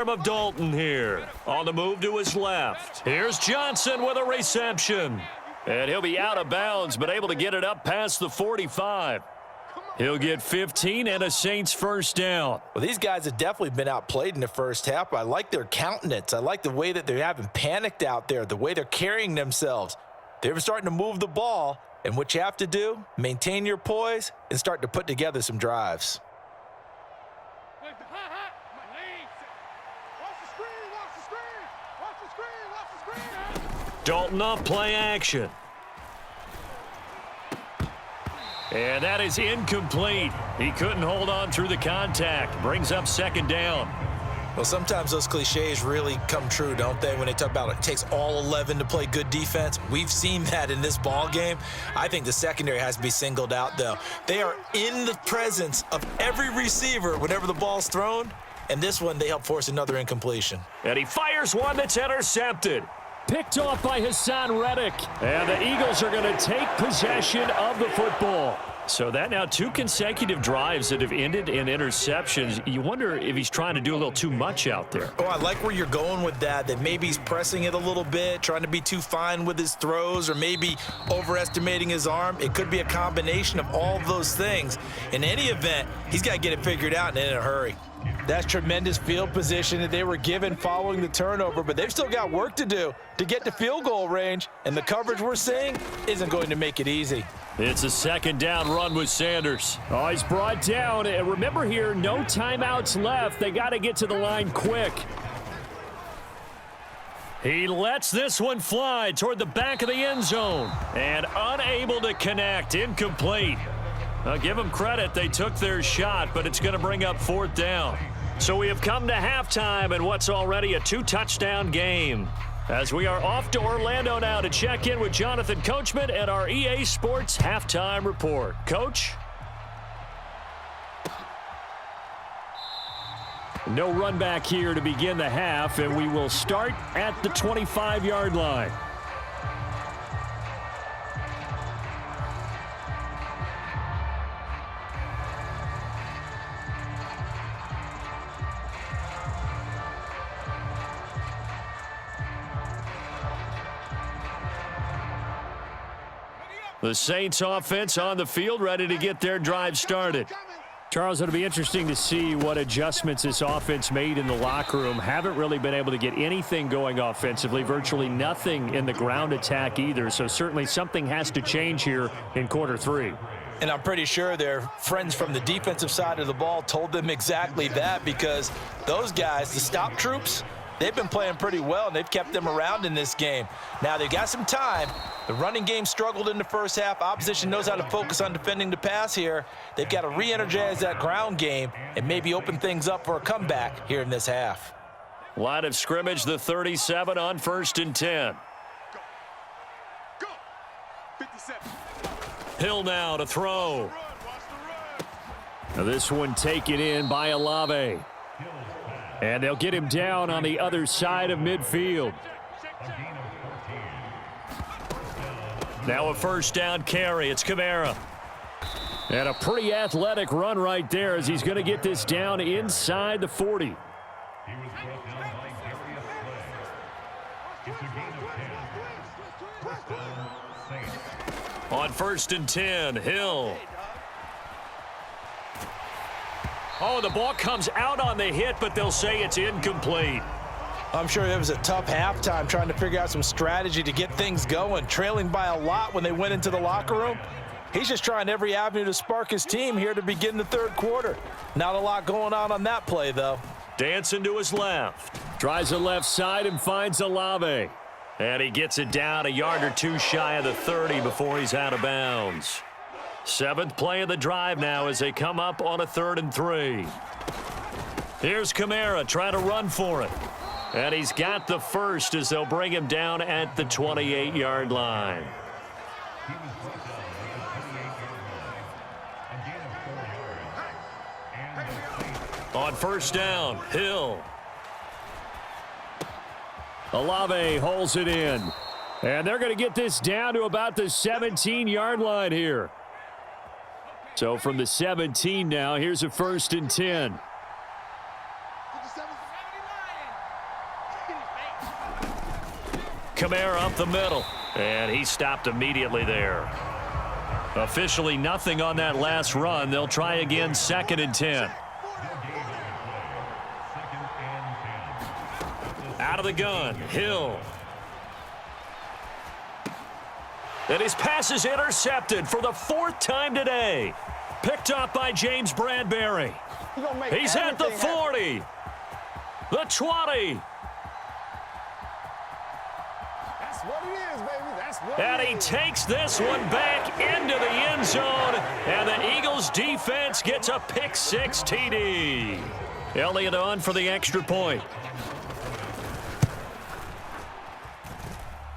of Dalton here. On the move to his left. Here's Johnson with a reception. And he'll be out of bounds, but able to get it up past the 45. He'll get 15 and a Saints first down. Well, these guys have definitely been outplayed in the first half. I like their countenance. I like the way that they're having panicked out there, the way they're carrying themselves. They're starting to move the ball, and what you have to do, maintain your poise and start to put together some drives. Dalton off play action. And that is incomplete. He couldn't hold on through the contact. Brings up second down. Well, sometimes those cliches really come true, don't they? When they talk about it takes all 11 to play good defense. We've seen that in this ball game. I think the secondary has to be singled out, though. They are in the presence of every receiver whenever the ball's thrown. And this one, they help force another incompletion. And he fires one that's intercepted. Picked off by Hassan Reddick. And the Eagles are going to take possession of the football. So that now 2 consecutive drives that have ended in interceptions. You wonder if he's trying to do a little too much out there. Oh, I like where you're going with that maybe he's pressing it a little bit, trying to be too fine with his throws, or maybe overestimating his arm. It could be a combination of all of those things. In any event, he's got to get it figured out and in a hurry. That's tremendous field position that they were given following the turnover, but they've still got work to do to get to field goal range, and the coverage we're seeing isn't going to make it easy. It's a second down run with Sanders. Oh, he's brought down. And remember here, no timeouts left. They got to get to the line quick. He lets this one fly toward the back of the end zone and unable to connect. Incomplete. I'll give them credit. They took their shot, but it's going to bring up fourth down. So we have come to halftime in what's already a 2-touchdown game. As we are off to Orlando now to check in with Jonathan Coachman and our EA Sports Halftime Report. Coach? No run back here to begin the half, and we will start at the 25-yard line. The Saints offense on the field, ready to get their drive started. Charles, it'll be interesting to see what adjustments this offense made in the locker room. Haven't really been able to get anything going offensively, virtually nothing in the ground attack either. So certainly something has to change here in quarter 3. And I'm pretty sure their friends from the defensive side of the ball told them exactly that, because those guys, the stop troops, they've been playing pretty well, and they've kept them around in this game. Now, they've got some time. The running game struggled in the first half. Opposition knows how to focus on defending the pass here. They've got to re-energize that ground game and maybe open things up for a comeback here in this half. Line of scrimmage, the 37 on 1st and 10. Go. 57. Hill now to throw. Now this one taken in by Olave. And they'll get him down on the other side of midfield. Now a first down carry. It's Kamara. And a pretty athletic run right there as he's going to get this down inside the 40. On 1st and 10, Hill. Oh, the ball comes out on the hit, but they'll say it's incomplete. I'm sure it was a tough halftime trying to figure out some strategy to get things going, trailing by a lot when they went into the locker room. He's just trying every avenue to spark his team here to begin the third quarter. Not a lot going on that play, though. Dancing to his left. Tries the left side and finds Olave. And he gets it down a yard or two shy of the 30 before he's out of bounds. 7th play of the drive now as they come up on a 3rd and 3. Here's Kamara trying to run for it. And he's got the first as they'll bring him down at the 28-yard line. On 1st down, Hill. Olave holds it in. And they're going to get this down to about the 17-yard line here. So from the 17 now, here's a 1st and 10. Kamara up the middle. And he stopped immediately there. Officially nothing on that last run. They'll try again 2nd and 10. Out of the gun, Hill. And his pass is intercepted for the 4th time today. Picked up by James Bradbury. He's at the 40. The 20. That's what it is, baby. That's what And it he is. takes this one back into the end zone. And the Eagles defense gets a pick-6 TD. Elliott on for the extra point.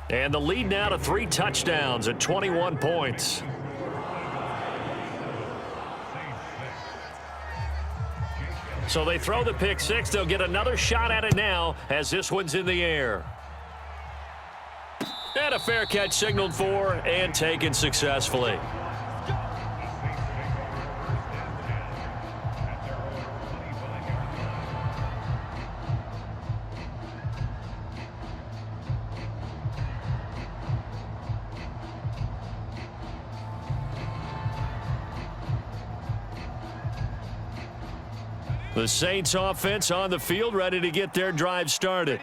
And the lead now to 3 touchdowns at 21 points. So they throw the pick-6. They'll get another shot at it now as this one's in the air. And a fair catch signaled for and taken successfully. The Saints offense on the field, ready to get their drive started.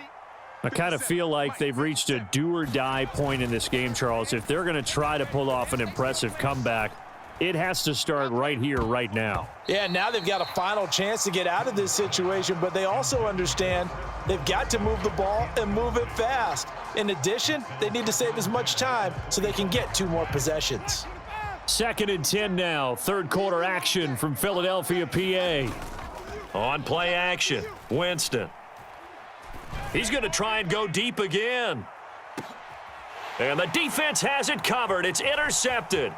I kind of feel like they've reached a do-or-die point in this game, Charles. If they're going to try to pull off an impressive comeback, it has to start right here, right now. Yeah, now they've got a final chance to get out of this situation, but they also understand they've got to move the ball and move it fast. In addition, they need to save as much time so they can get 2 more possessions. 2nd and 10 now. 3rd quarter action from Philadelphia, PA. On play action, Winston. He's going to try and go deep again. And the defense has it covered. It's intercepted.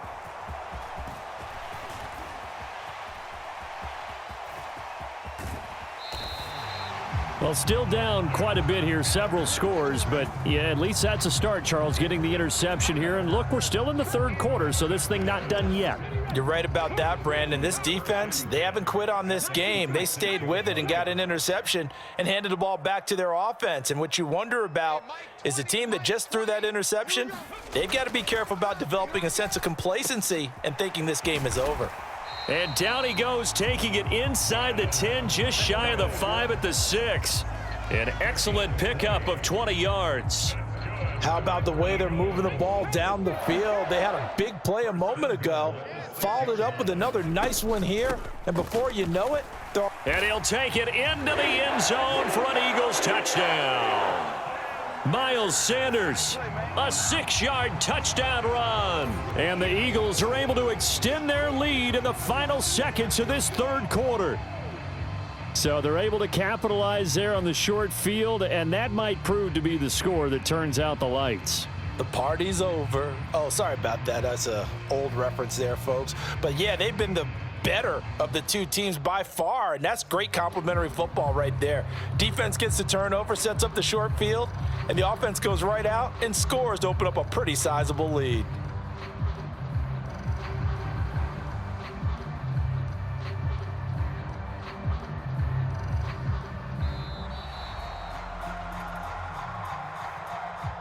Well, still down quite a bit here, several scores, but yeah, at least that's a start, Charles, getting the interception here. And look, we're still in the 3rd quarter, so this thing not done yet. You're right about that, Brandon. This defense, they haven't quit on this game. They stayed with it and got an interception and handed the ball back to their offense. And what you wonder about is the team that just threw that interception, they've got to be careful about developing a sense of complacency and thinking this game is over. And down he goes, taking it inside the 10, just shy of the 5 at the 6. An excellent pickup of 20 yards. How about the way they're moving the ball down the field? They had a big play a moment ago, followed it up with another nice one here, and before you know it, they're... And he'll take it into the end zone for an Eagles touchdown. Miles Sanders, a 6-yard touchdown run. And the Eagles are able to extend their lead in the final seconds of this 3rd quarter. So they're able to capitalize there on the short field, and that might prove to be the score that turns out the lights. The party's over. Oh, sorry about that. That's an old reference there, folks. But, yeah, they've been the better of the 2 teams by far, and that's great complimentary football right there. Defense gets the turnover, sets up the short field, and the offense goes right out and scores to open up a pretty sizable lead.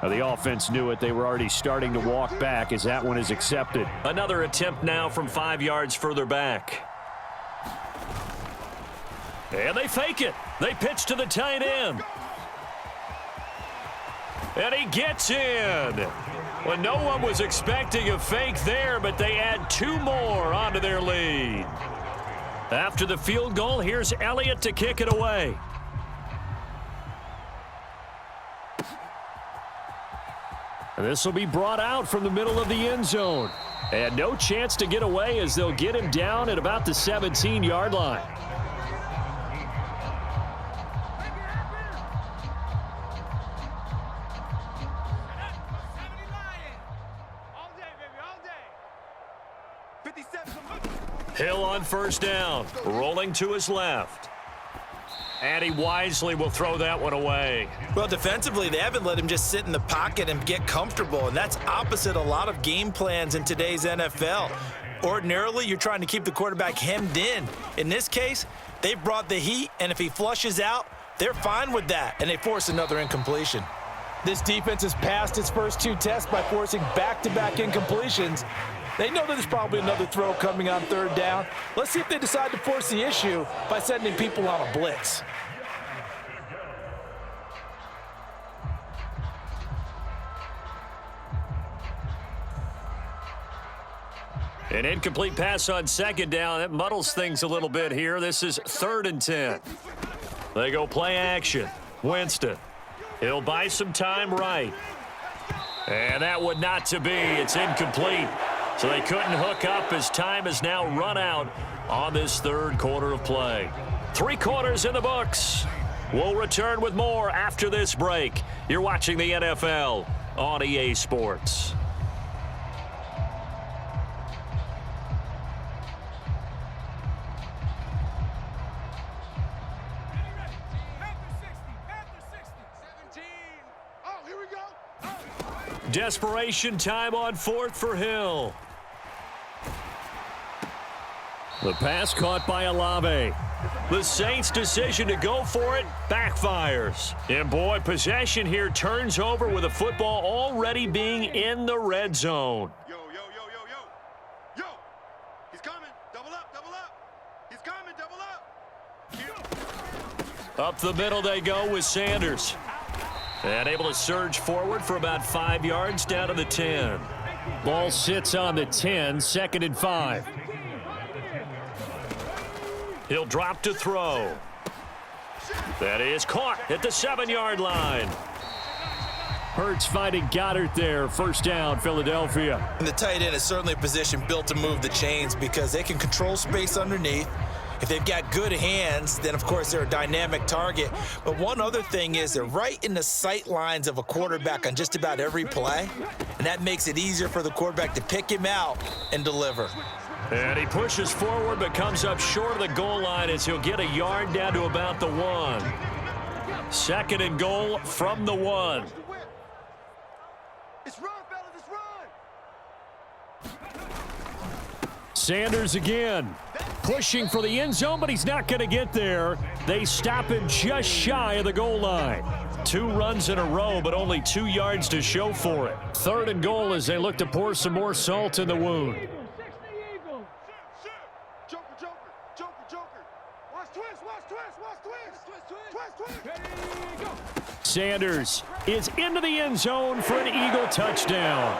Now, the offense knew it. They were already starting to walk back as that one is accepted. Another attempt now from 5 yards further back. And they fake it. They pitch to the tight end. And he gets in. Well, no one was expecting a fake there, but they add 2 more onto their lead. After the field goal, here's Elliott to kick it away. This will be brought out from the middle of the end zone. And no chance to get away as they'll get him down at about the 17-yard line. Hill on 1st down, rolling to his left. And he wisely will throw that one away. Well, defensively, they haven't let him just sit in the pocket and get comfortable, and that's opposite a lot of game plans in today's NFL. Ordinarily, you're trying to keep the quarterback hemmed in. In this case, they brought the heat, and if he flushes out, they're fine with that, and they force another incompletion. This defense has passed its first 2 tests by forcing back-to-back incompletions. They know that there's probably another throw coming on 3rd down. Let's see if they decide to force the issue by sending people on a blitz. An incomplete pass on 2nd down. That muddles things a little bit here. This is 3rd and 10. They go play action. Winston. He'll buy some time right. And that would not to be. It's incomplete. So they couldn't hook up as time has now run out on this 3rd quarter of play. 3 quarters in the books. We'll return with more after this break. You're watching the NFL on EA Sports. Desperation time on 4th for Hill. The pass caught by Olave. The Saints' decision to go for it backfires. And boy, possession here turns over with the football already being in the red zone. Yo. Yo, he's coming. Double up. He's coming, double up. Up the middle they go with Sanders. And able to surge forward for about 5 yards down to the 10. Ball sits on the 10, 2nd and 5. He'll drop to throw. That is caught at the 7-yard line. Hurts finding Goddard there. 1st down, Philadelphia. And the tight end is certainly a position built to move the chains because they can control space underneath. If they've got good hands, then, of course, they're a dynamic target. But one other thing is they're right in the sight lines of a quarterback on just about every play, and that makes it easier for the quarterback to pick him out and deliver. And he pushes forward but comes up short of the goal line as he'll get a yard down to about the 1. 2nd and goal from the 1. It's run, fellas, it's run. Sanders again. Pushing for the end zone, but he's not going to get there. They stop him just shy of the goal line. 2 runs in a row, but only 2 yards to show for it. 3rd and goal as they look to pour some more salt in the wound. Joker. Watch twist. Sanders is into the end zone for an Eagle touchdown.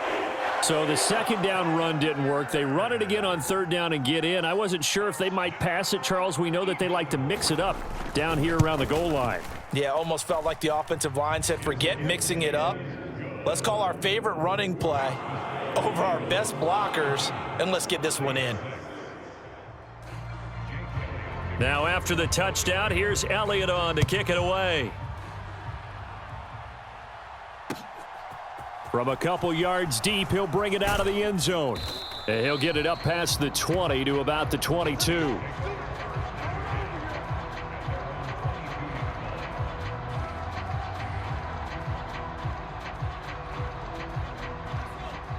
So the 2nd down run didn't work. They run it again on 3rd down and get in. I wasn't sure if they might pass it, Charles. We know that they like to mix it up down here around the goal line. Yeah, almost felt like the offensive line said, forget mixing it up. Let's call our favorite running play over our best blockers, and let's get this one in. Now after the touchdown, here's Elliott on to kick it away. From a couple yards deep, he'll bring it out of the end zone. And he'll get it up past the 20 to about the 22.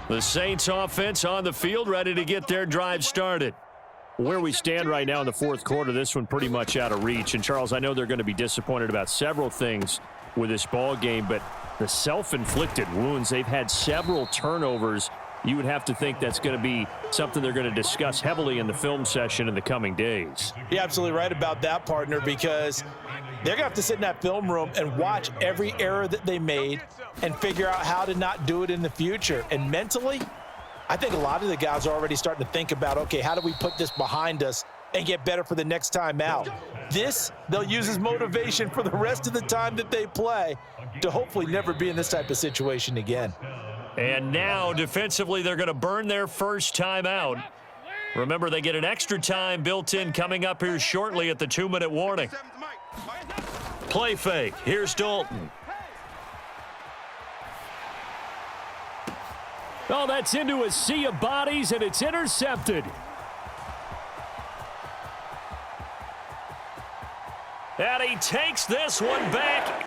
The Saints offense on the field, ready to get their drive started. Where we stand right now in the 4th quarter, this one pretty much out of reach. And, Charles, I know they're going to be disappointed about several things with this ball game, but the self-inflicted wounds, they've had several turnovers. You would have to think that's going to be something they're going to discuss heavily in the film session in the coming days. You're absolutely right about that, partner, because they're going to have to sit in that film room and watch every error that they made and figure out how to not do it in the future. And mentally, I think a lot of the guys are already starting to think about, okay, how do we put this behind us and get better for the next time out? This, they'll use as motivation for the rest of the time that they play to hopefully never be in this type of situation again. And now, defensively, they're going to burn their first time out. Remember, they get an extra time built in coming up here shortly at the 2-minute warning. Play fake. Here's Dalton. Oh, that's into a sea of bodies, and it's intercepted. And he takes this one back